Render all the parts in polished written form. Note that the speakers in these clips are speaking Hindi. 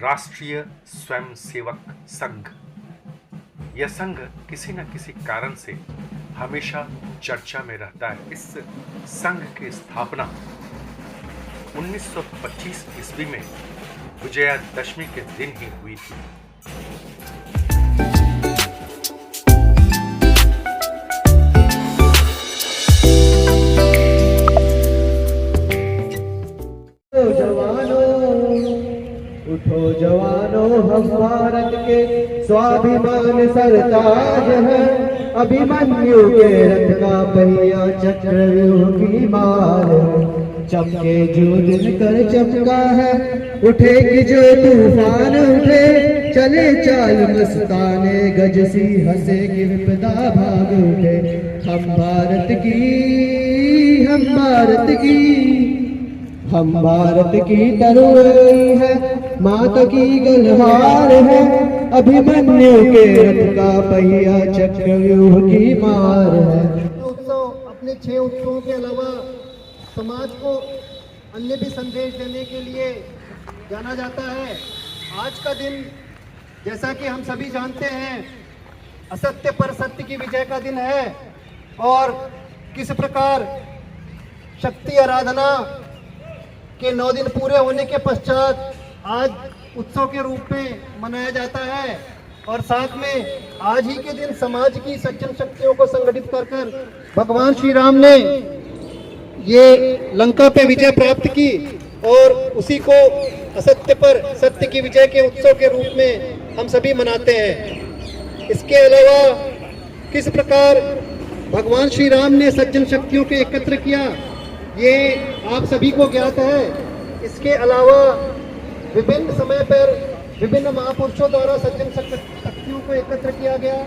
राष्ट्रीय स्वयंसेवक संघ। यह संघ किसी न किसी कारण से हमेशा चर्चा में रहता है। इस संघ की स्थापना 1925 ईस्वी में विजयादशमी के दिन ही हुई थी। उठो जवानों, हम भारत के स्वाभिमान सरताज है। अभिमन्यु के रथ का पहिया चक्रव्यूह की मार है। चमके जो दिन कर चमका है, उठेगी जो तूफान उठे। चले चाल मस्ताने, गज सी हंसेगी विपदा भाग उठे। हम भारत की तरुणी है, माता की गलहार है। अभिमन्यु के रथ का पहिया चक्रव्यूह की मार है। उत्सव अपने 6 उत्सवों के अलावा समाज को अन्य भी संदेश देने के लिए जाना जाता है। आज का दिन, जैसा कि हम सभी जानते हैं, असत्य पर सत्य की विजय का दिन है। और किस प्रकार शक्ति आराधना के 9 दिन पूरे होने के पश्चात आज उत्सव के रूप में मनाया जाता है। और साथ में आज ही के दिन समाज की सज्जन शक्तियों को संगठित कर भगवान श्री राम ने ये लंका पे विजय प्राप्त की और उसी को असत्य पर सत्य की विजय के उत्सव के रूप में हम सभी मनाते हैं। इसके अलावा किस प्रकार भगवान श्री राम ने सज्जन शक्तियों को एकत्र किया, ये आप सभी को ज्ञात है। इसके अलावा विभिन्न समय पर विभिन्न महापुरुषों द्वारा सज्जन शक्तियों को एकत्र किया गया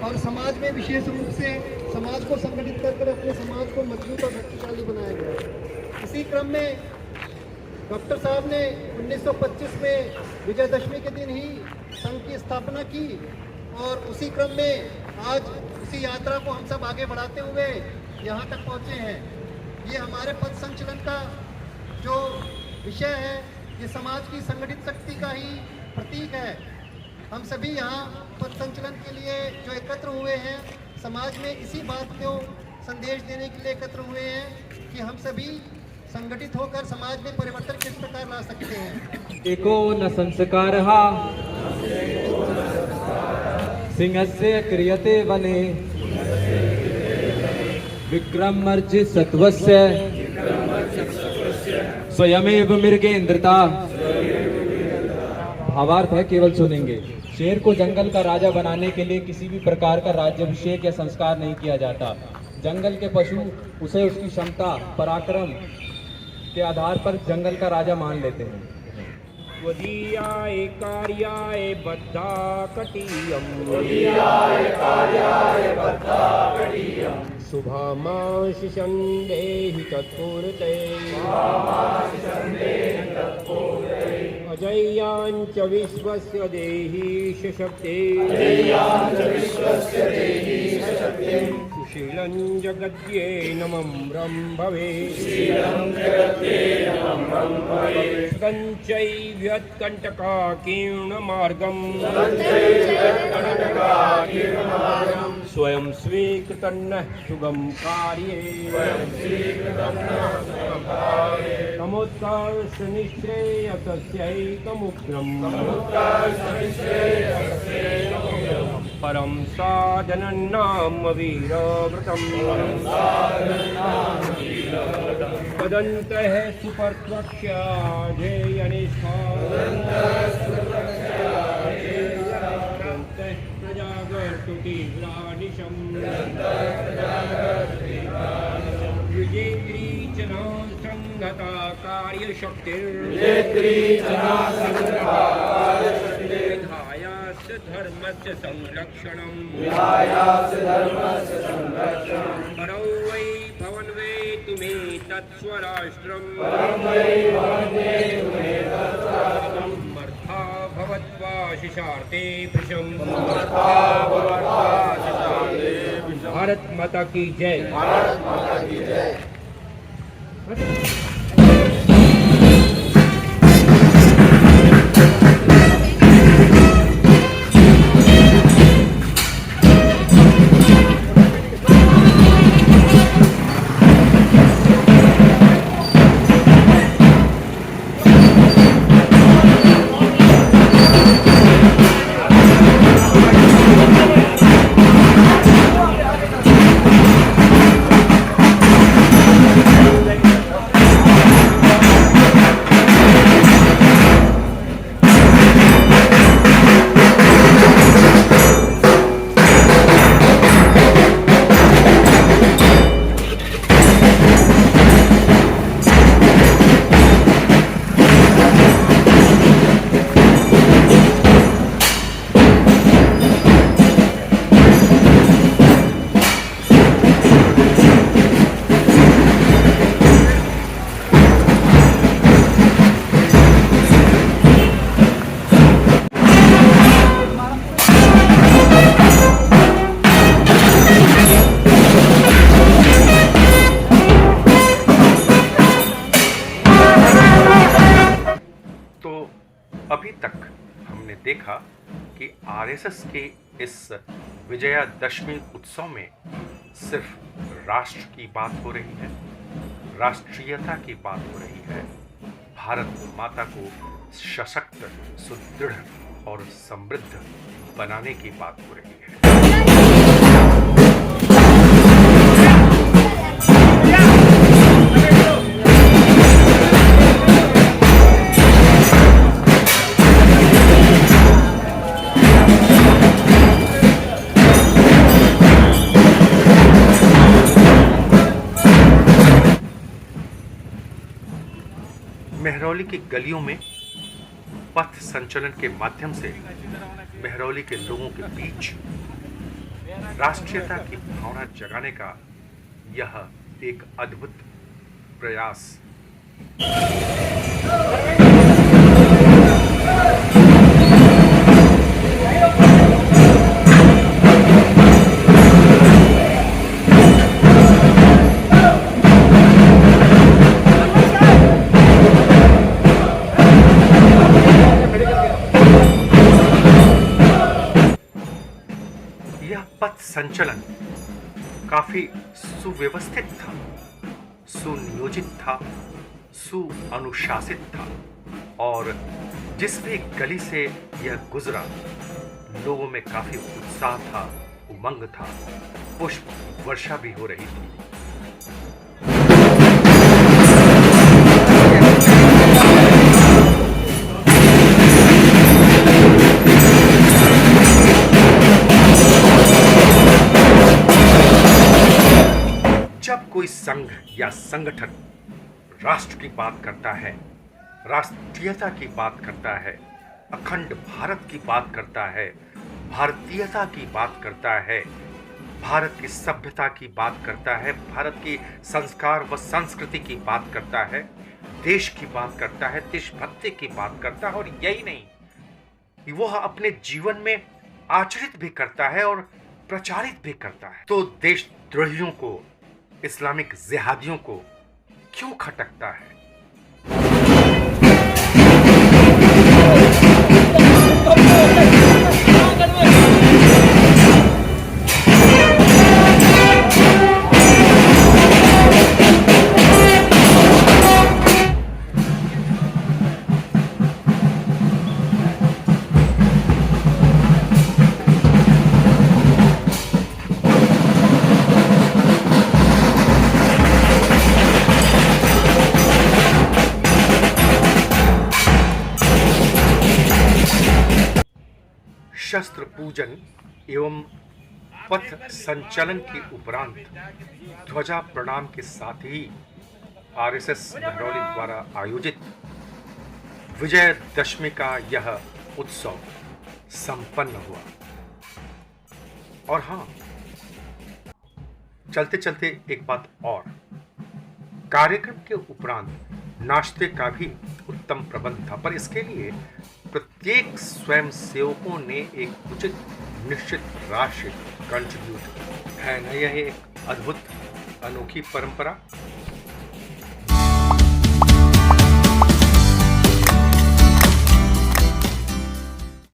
और समाज में विशेष रूप से समाज को संगठित कर अपने समाज को मजबूत और शक्तिशाली बनाया गया। इसी क्रम में डॉक्टर साहब ने 1925 में विजयदशमी के दिन ही संघ की स्थापना की और उसी क्रम में आज उसी यात्रा को हम सब आगे बढ़ाते हुए यहाँ तक पहुँचे हैं। ये हमारे पथ संचलन का जो विषय है, ये समाज की संगठित शक्ति का ही प्रतीक है। हम सभी यहाँ पथ संचलन के लिए जो एकत्र हुए हैं, समाज में इसी बात को संदेश देने के लिए एकत्र हुए हैं कि हम सभी संगठित होकर समाज में परिवर्तन किस प्रकार ला सकते हैं। एको न संस्कारः सिंहस्य क्रियते वने, विक्रमर्जित सत्वस्य स्वयमेव मृगेंद्रता। भावार्थ है, केवल सुनेंगे। शेर को जंगल का राजा बनाने के लिए किसी भी प्रकार का राज्याभिषेक या संस्कार नहीं किया जाता। जंगल के पशु उसे उसकी क्षमता, पराक्रम के आधार पर जंगल का राजा मान लेते हैं। वदीयाय कार्याय बद्धा कटीयम्, शुभामाशि संदेहि तत्पूर्ते, अजय्याञ्च विश्वस्य देहि सशक्ते, सुशीलं जगद्येन मम्रं भवेत्, कंचैव्यत्कण्टकाकीर्णमार्गम्, स्वयं स्वीकृतन्नः सुगम कार्ये, तमोत्कर्ष निःश्रेयसस्यैकमुग्रम्, परं साधनन्नाम वीरव्रतम्, वदन्तः सुपर्त्वक्ष्या ध्येयनिष्ठा, प्रजागर्तु तीव्रानिशम्, युजेत्री च न संगता कार्यशक्तिर्विधायास्य धर्मस्य संरक्षणम्, परौ वै भवन वे तुमे तत्स्वराष्ट्रम्, समर्था भवत्वा शिशार्ते भृशम्। भारत माता की जय। अभी तक हमने देखा कि आरएसएस के इस विजयादशमी उत्सव में सिर्फ राष्ट्र की बात हो रही है, राष्ट्रीयता की बात हो रही है, भारत माता को सशक्त, सुदृढ़ और समृद्ध बनाने की बात हो रही है। मेहरौली की गलियों में पथ संचलन के माध्यम से मेहरौली के लोगों के बीच राष्ट्रीयता की भावना जगाने का यह एक अद्भुत प्रयास पथ संचलन काफी सुव्यवस्थित था, सुनियोजित था, सुअनुशासित था और जिस भी गली से यह गुजरा लोगों में काफी उत्साह था, उमंग था, पुष्प वर्षा भी हो रही थी। जब कोई संघ या संगठन राष्ट्र की बात करता है, राष्ट्रीयता की बात करता है, अखंड भारत की बात करता है, भारतीयता की बात करता है, भारत की सभ्यता की बात करता है, भारत की संस्कार व संस्कृति की बात करता है, देश की बात करता है, देशभक्ति की बात करता है, और यही नहीं, वह अपने जीवन में आचरित भी करता है और प्रचारित भी करता है। तो देशद्रोहियों को, इस्लामिक जिहादियों को क्यों खटकता है? शस्त्र पूजन एवं पथ संचलन के उपरांत ध्वजा प्रणाम के साथ ही आरएसएस मेहरौली द्वारा आयोजित विजयदशमी का यह उत्सव संपन्न हुआ। और हाँ, चलते चलते एक बात और, कार्यक्रम के उपरांत नाश्ते का भी उत्तम प्रबंध था, पर इसके लिए प्रत्येक स्वयं सेवकों ने एक उचित निश्चित राशि कंट्रीब्यूट की है ना। यह एक अद्भुत अनोखी परंपरा